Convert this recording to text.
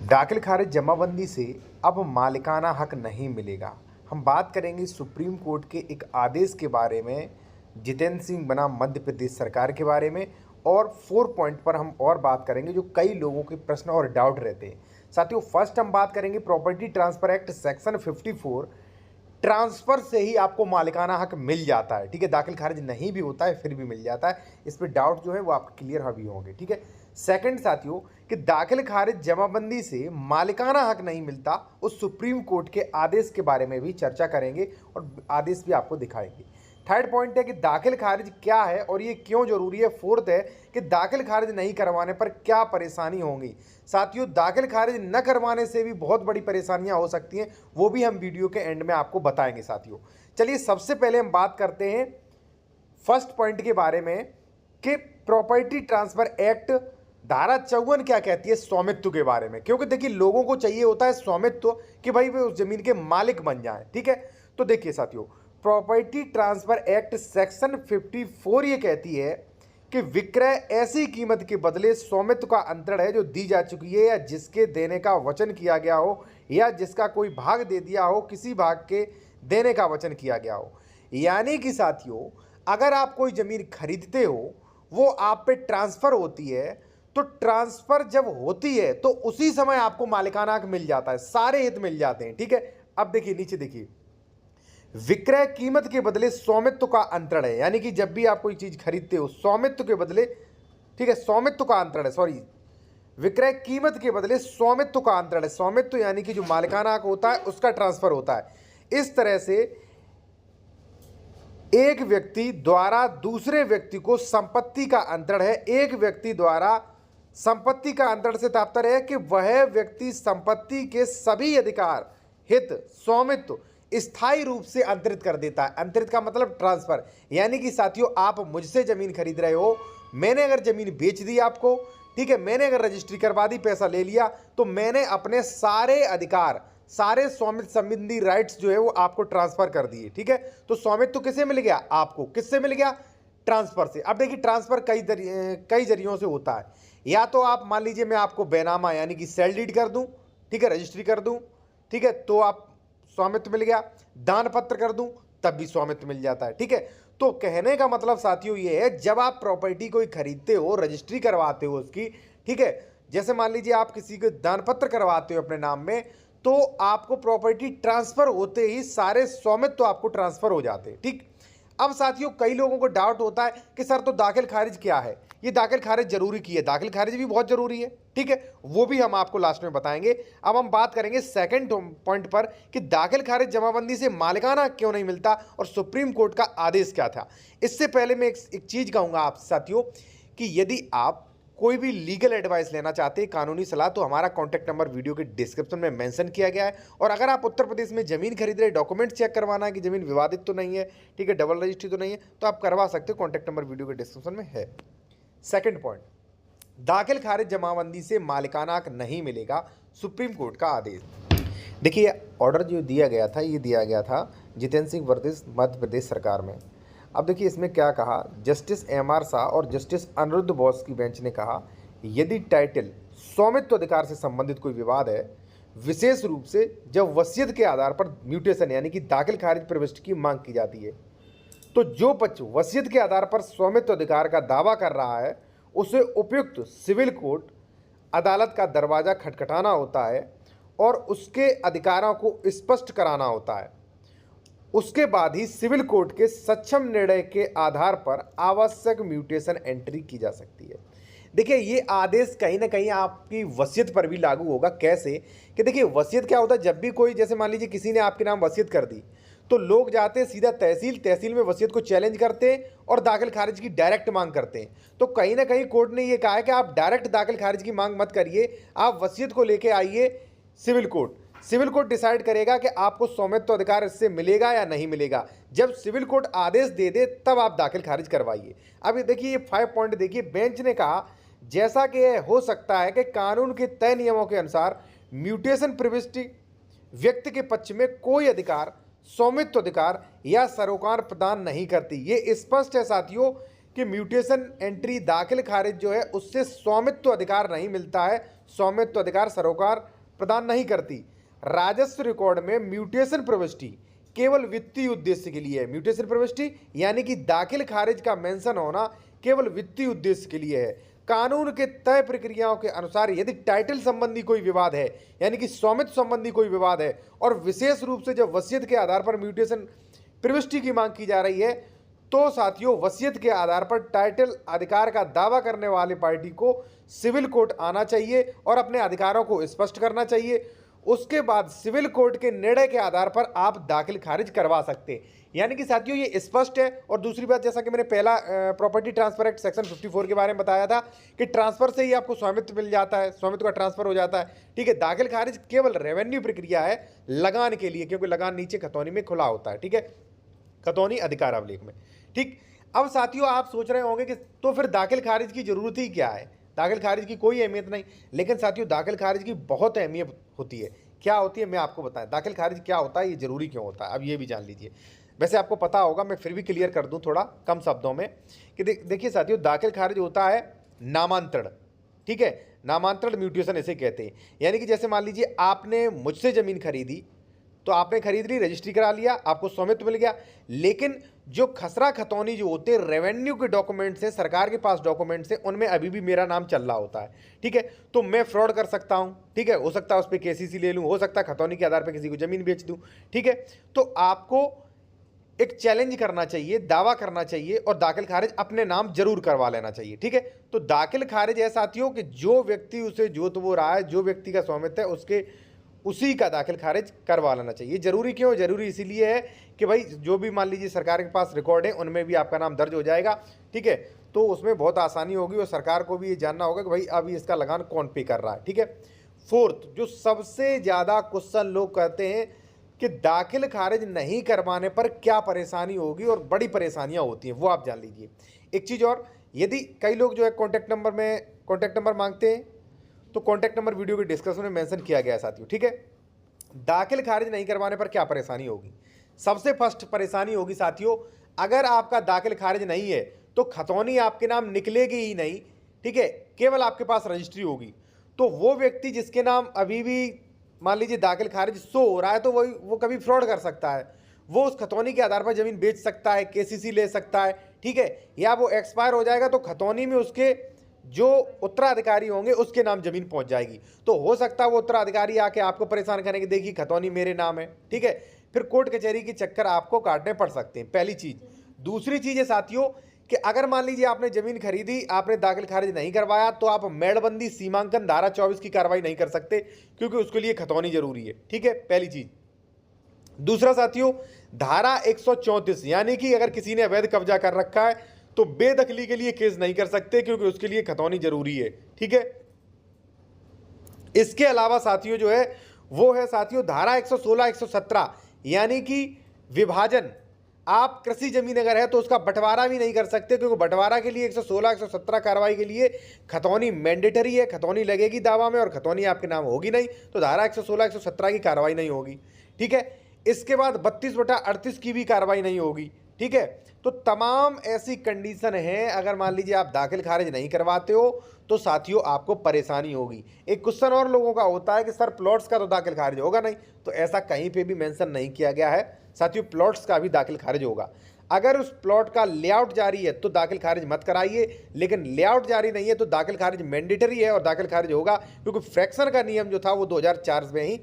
दाखिल खारिज जमाबंदी से अब मालिकाना हक नहीं मिलेगा। हम बात करेंगे सुप्रीम कोर्ट के एक आदेश के बारे में, जितेंद्र सिंह बनाम मध्य प्रदेश सरकार के बारे में, और 4 पॉइंट पर हम और बात करेंगे जो कई लोगों के प्रश्न और डाउट रहते हैं। साथियों, फर्स्ट हम बात करेंगे property transfer act section 54। Transfer से ही आपको मालिकाना हक मिल जाता है, ठीक है। दाखिल खारिज नहीं भी होता है फिर भी मिल जाता है। इस पर डाउट जो है वो आपके क्लियर भी होंगे, ठीक है। सेकंड साथियों, कि दाखिल खारिज जमाबंदी से मालिकाना हक नहीं मिलता, उस सुप्रीम कोर्ट के आदेश के बारे में भी चर्चा करेंगे और आदेश भी आपको दिखाएंगे। थर्ड पॉइंट है कि दाखिल खारिज क्या है और ये क्यों जरूरी है। फोर्थ है कि दाखिल खारिज नहीं करवाने पर क्या परेशानी होंगी। साथियों, दाखिल खारिज न करवाने से भी बहुत बड़ी परेशानियां हो सकती हैं, वो भी हम वीडियो के एंड में आपको बताएंगे। साथियों, चलिए सबसे पहले हम बात करते हैं फर्स्ट पॉइंट के बारे में कि प्रॉपर्टी ट्रांसफर एक्ट धारा 54 क्या कहती है स्वामित्व के बारे में। क्योंकि देखिए, लोगों को चाहिए होता है स्वामित्व कि भाई वे उस जमीन के मालिक बन जाएं, ठीक है। तो देखिए साथियों, प्रॉपर्टी ट्रांसफर एक्ट सेक्शन 54 ये कहती है कि विक्रय ऐसी कीमत के बदले स्वामित्व का अंतरण है जो दी जा चुकी है या जिसके देने का वचन किया गया हो या जिसका कोई भाग दे दिया हो, किसी भाग के देने का वचन किया गया हो। यानी कि साथियों, अगर आप कोई जमीन खरीदते हो, वो आप पे ट्रांसफर होती है, तो ट्रांसफर जब होती है तो उसी समय आपको मालिकाना हक मिल जाता है, सारे हित मिल जाते हैं, ठीक है। अब देखिए नीचे देखिए, विक्रय कीमत के बदले स्वामित्व का अंतरण है। यानी कि जब भी आप कोई चीज खरीदते हो स्वामित्व के बदले, ठीक है, स्वामित्व का अंतरण है, सॉरी, विक्रय कीमत के बदले स्वामित्व का अंतरण है। स्वामित्व यानी कि जो मालिकाना हक होता है उसका ट्रांसफर होता है। इस तरह से एक व्यक्ति द्वारा दूसरे व्यक्ति को संपत्ति का अंतरण है। एक व्यक्ति द्वारा संपत्ति का अंतरण से तात्पर्य है कि वह व्यक्ति संपत्ति के सभी अधिकार, हित, स्वामित्व स्थायी रूप से अंतरित कर देता है। अंतरित का मतलब ट्रांसफर। यानी कि साथियों, आप मुझसे जमीन खरीद रहे हो, मैंने अगर जमीन बेच दी आपको, ठीक है, मैंने अगर रजिस्ट्री करवा दी, पैसा ले लिया, तो मैंने अपने सारे अधिकार, सारे स्वामित्व संबंधी राइट्स जो है वो आपको ट्रांसफर कर दिए, ठीक है। तो स्वामित्व तो किससे मिल गया आपको, किससे मिल गया, ट्रांसफर से। अब देखिए, ट्रांसफर कई जरियों से होता है। या तो आप मान लीजिए मैं आपको बैनामा यानी कि सेल डीड कर दूं, ठीक है, रजिस्ट्री कर दूं, ठीक है, तो आप स्वामित्व मिल गया। दान पत्र कर दूं तब भी स्वामित्व मिल जाता है, ठीक है। तो कहने का मतलब साथियों ये है, जब आप प्रॉपर्टी कोई खरीदते हो, रजिस्ट्री करवाते हो उसकी, ठीक है, जैसे मान लीजिए आप किसी को दान पत्र करवाते हो अपने नाम में, तो आपको प्रॉपर्टी ट्रांसफर होते ही सारे स्वामित्व तो आपको ट्रांसफर हो जाते हैं, ठीक। अब साथियों, कई लोगों को डाउट होता है कि सर तो दाखिल खारिज क्या है, ये दाखिल खारिज जरूरी की है। दाखिल खारिज भी बहुत जरूरी है, ठीक है, वो भी हम आपको लास्ट में बताएंगे। अब हम बात करेंगे सेकंड पॉइंट पर कि दाखिल खारिज जमाबंदी से मालिकाना क्यों नहीं मिलता और सुप्रीम कोर्ट का आदेश क्या था। इससे पहले मैं एक चीज कहूंगा आप साथियों कि यदि आप कोई भी लीगल एडवाइस लेना चाहते हैं, कानूनी सलाह, तो हमारा कॉन्टैक्ट नंबर वीडियो के डिस्क्रिप्शन में मेंशन किया गया है। और अगर आप उत्तर प्रदेश में जमीन खरीद रहे, डॉक्यूमेंट चेक करवाना है कि जमीन विवादित तो नहीं है, ठीक है, डबल रजिस्ट्री तो नहीं है, तो आप करवा सकते हो। कॉन्टैक्ट नंबर वीडियो के डिस्क्रिप्शन में है। सेकंड पॉइंट, दाखिल खारिज जमाबंदी से मालिकाना हक नहीं मिलेगा, सुप्रीम कोर्ट का आदेश। देखिए, ऑर्डर जो दिया गया था, ये दिया गया था जितेंद्र सिंह वर्सेस मध्य प्रदेश सरकार में। अब देखिए इसमें क्या कहा, जस्टिस एम.आर. शाह और जस्टिस अनिरुद्ध बोस की बेंच ने कहा, यदि टाइटल स्वामित्व अधिकार से संबंधित कोई विवाद है, विशेष रूप से जब वसीयत के आधार पर म्यूटेशन यानी कि दाखिल खारिज प्रविष्टि की मांग की जाती है, तो जो पक्ष वसीयत के आधार पर स्वामित्व अधिकार का दावा कर रहा है, उसे उपयुक्त सिविल कोर्ट अदालत का दरवाजा खटखटाना होता है और उसके अधिकारों को स्पष्ट कराना होता है। उसके बाद ही सिविल कोर्ट के सक्षम निर्णय के आधार पर आवश्यक म्यूटेशन एंट्री की जा सकती है। देखिए, ये आदेश कहीं ना कहीं आपकी वसीयत पर भी लागू होगा। कैसे कि देखिए, वसीयत क्या होता है, जब भी कोई, जैसे मान लीजिए किसी ने आपके नाम वसीयत कर दी, तो लोग जाते हैं सीधा तहसील, तहसील में वसीयत को चैलेंज करते हैं और दाखिल खारिज की डायरेक्ट मांग करते हैं। तो कहीं ना कहीं कोर्ट ने ये कहा है कि आप डायरेक्ट दाखिल खारिज की मांग मत करिए, आप वसीयत को लेके आइए civil court. Civil court decide करेगा कि आपको स्वामित्व अधिकार इससे मिलेगा या नहीं मिलेगा। जब सिविल कोर्ट आदेश दे दे तब आप दाखिल खारिज करवाइए। अब देखिए, ये 5 पॉइंट देखिए, बेंच ने कहा, जैसा कि हो सकता है कि कानून के तय नियमों के अनुसार म्यूटेशन प्रविष्टि व्यक्ति के पक्ष में कोई अधिकार, स्वामित्व अधिकार या सरोकार प्रदान नहीं करती। ये स्पष्ट है साथियों कि म्यूटेशन एंट्री दाखिल खारिज जो है उससे स्वामित्व अधिकार नहीं मिलता है, स्वामित्व अधिकार सरोकार प्रदान नहीं करती। राजस्व रिकॉर्ड में म्यूटेशन प्रविष्टि केवल वित्तीय उद्देश्य के लिए है। म्यूटेशन प्रविष्टि यानी कि दाखिल खारिज का मेंशन होना केवल वित्तीय उद्देश्य के लिए है। कानून के तय प्रक्रियाओं के अनुसार यदि टाइटल संबंधी कोई विवाद है, यानी कि स्वामित्व संबंधी कोई विवाद है, और विशेष रूप से जब वसीयत के आधार पर म्यूटेशन प्रविष्टि की मांग की जा रही है, तो साथियों वसीयत के आधार पर टाइटल अधिकार का दावा करने वाली पार्टी को सिविल कोर्ट आना चाहिए और अपने अधिकारों को स्पष्ट करना चाहिए। उसके बाद सिविल कोर्ट के निर्णय के आधार पर आप दाखिल खारिज करवा सकते हैं। यानी कि साथियों ये स्पष्ट है। और दूसरी बात, जैसा कि मैंने पहला प्रॉपर्टी ट्रांसफर एक्ट सेक्शन 54 के बारे में बताया था कि ट्रांसफर से ही आपको स्वामित्व मिल जाता है, स्वामित्व का ट्रांसफर हो जाता है। ठीक है, दाखिल खारिज केवल रेवेन्यू प्रक्रिया है लगान के लिए, क्योंकि लगान नीचे खतौनी में खुला होता है। ठीक है, खतौनी अधिकार अभिलेख में। ठीक, अब साथियों आप सोच रहे होंगे कि तो फिर दाखिल खारिज की जरूरत ही क्या है, दाखिल खारिज की कोई अहमियत नहीं। लेकिन साथियों दाखिल खारिज की बहुत अहमियत होती है। क्या होती है मैं आपको बताएं, दाखिल खारिज क्या होता है, ये जरूरी क्यों होता है, अब ये भी जान लीजिए। वैसे आपको पता होगा, मैं फिर भी क्लियर कर दूं थोड़ा कम शब्दों में कि देखिए साथियों, दाखिल खारिज होता है नामांतरण। ठीक है, नामांतरण म्यूटेशन इसे कहते हैं। यानी कि जैसे मान लीजिए आपने मुझसे ज़मीन खरीदी, तो आपने खरीद ली, रजिस्ट्री करा लिया, आपको स्वामित्व मिल गया। लेकिन जो खसरा खतौनी जो होते हैं, रेवेन्यू के डॉक्यूमेंट्स हैं, सरकार के पास डॉक्यूमेंट्स हैं, उनमें अभी भी मेरा नाम चल रहा होता है। ठीक है, तो मैं फ्रॉड कर सकता हूं। ठीक है, हो सकता है उस पर केसीसी ले लूं, हो सकता है खतौनी के आधार पर किसी को जमीन बेच दूं। ठीक है, तो आपको एक चैलेंज करना चाहिए, दावा करना चाहिए और दाखिल खारिज अपने नाम जरूर करवा लेना चाहिए। ठीक है, तो दाखिल खारिज है साथियों कि जो व्यक्ति उसे जोत वो रहा है, जो व्यक्ति का स्वामित्व है, उसके उसी का दाखिल खारिज करवा लेना चाहिए। जरूरी क्यों, जरूरी इसीलिए है कि भाई जो भी मान लीजिए सरकार के पास रिकॉर्ड है उनमें भी आपका नाम दर्ज हो जाएगा। ठीक है, तो उसमें बहुत आसानी होगी और सरकार को भी ये जानना होगा कि भाई अभी इसका लगान कौन पे कर रहा है। ठीक है, फोर्थ, जो सबसे ज़्यादा क्वेश्चन लोग कहते हैं कि दाखिल खारिज नहीं करवाने पर क्या परेशानी होगी, और बड़ी परेशानियां होती हैं, वो आप जान लीजिए। एक चीज़ और, यदि कई लोग जो है कॉन्टैक्ट नंबर मांगते हैं, तो कॉन्टैक्ट नंबर वीडियो के डिस्क्रिप्शन में मेंशन किया गया है साथियों। ठीक है, दाखिल खारिज नहीं करवाने पर क्या परेशानी होगी। सबसे फर्स्ट परेशानी होगी साथियों, अगर आपका दाखिल खारिज नहीं है तो खतौनी आपके नाम निकलेगी ही नहीं। ठीक है, केवल आपके पास रजिस्ट्री होगी। तो वो व्यक्ति जिसके नाम अभी भी मान लीजिए दाखिल खारिज शो हो रहा है, तो वो कभी फ्रॉड कर सकता है। वो उस खतौनी के आधार पर जमीन बेच सकता है, केसीसी ले सकता है। ठीक है, या वो एक्सपायर हो जाएगा तो खतौनी में उसके जो उत्तराधिकारी होंगे उसके नाम जमीन पहुंच जाएगी। तो हो सकता है वो उत्तराधिकारी आके आपको परेशान करेंगे, देखिए खतौनी मेरे नाम है। ठीक है, फिर कोर्ट कचहरी के चक्कर आपको काटने पड़ सकते हैं, पहली चीज। दूसरी चीज है साथियों कि अगर मान लीजिए आपने जमीन खरीदी, आपने दाखिल खारिज नहीं करवाया, तो आप मेड़बंदी सीमांकन धारा 24 की कार्रवाई नहीं कर सकते, क्योंकि उसके लिए खतौनी जरूरी है। ठीक है, पहली चीज। दूसरा साथियों, धारा 134 यानी कि अगर किसी ने अवैध कब्जा कर रखा है तो बेदखली के लिए केस नहीं कर सकते, क्योंकि उसके लिए खतौनी जरूरी है। ठीक है, इसके अलावा साथियों जो है वो है साथियों धारा 116 117 यानी कि विभाजन। आप कृषि जमीन अगर है तो उसका बंटवारा भी नहीं कर सकते, क्योंकि बंटवारा के लिए 116 117 कार्रवाई के लिए खतौनी मैंडेटरी है, खतौनी लगेगी दावा में, और खतौनी आपके नाम होगी नहीं, तो धारा 116 117 की कार्रवाई नहीं होगी। ठीक है, इसके बाद 32/38 की भी कार्रवाई नहीं होगी। ठीक है, तो तमाम ऐसी कंडीशन है, अगर मान लीजिए आप दाखिल खारिज नहीं करवाते हो तो साथियों आपको परेशानी होगी। एक क्वेश्चन और लोगों का होता है कि सर प्लॉट्स का तो दाखिल खारिज होगा नहीं, तो ऐसा कहीं पे भी मेंशन नहीं किया गया है साथियों, प्लॉट्स का भी दाखिल खारिज होगा। अगर उस प्लॉट का लेआउट जारी है तो दाखिल खारिज मत कराइए, लेकिन लेआउट जारी नहीं है तो दाखिल खारिज मैंडेटरी है और दाखिल खारिज होगा, क्योंकि फ्रैक्शन का नियम जो था वो 2004 में ही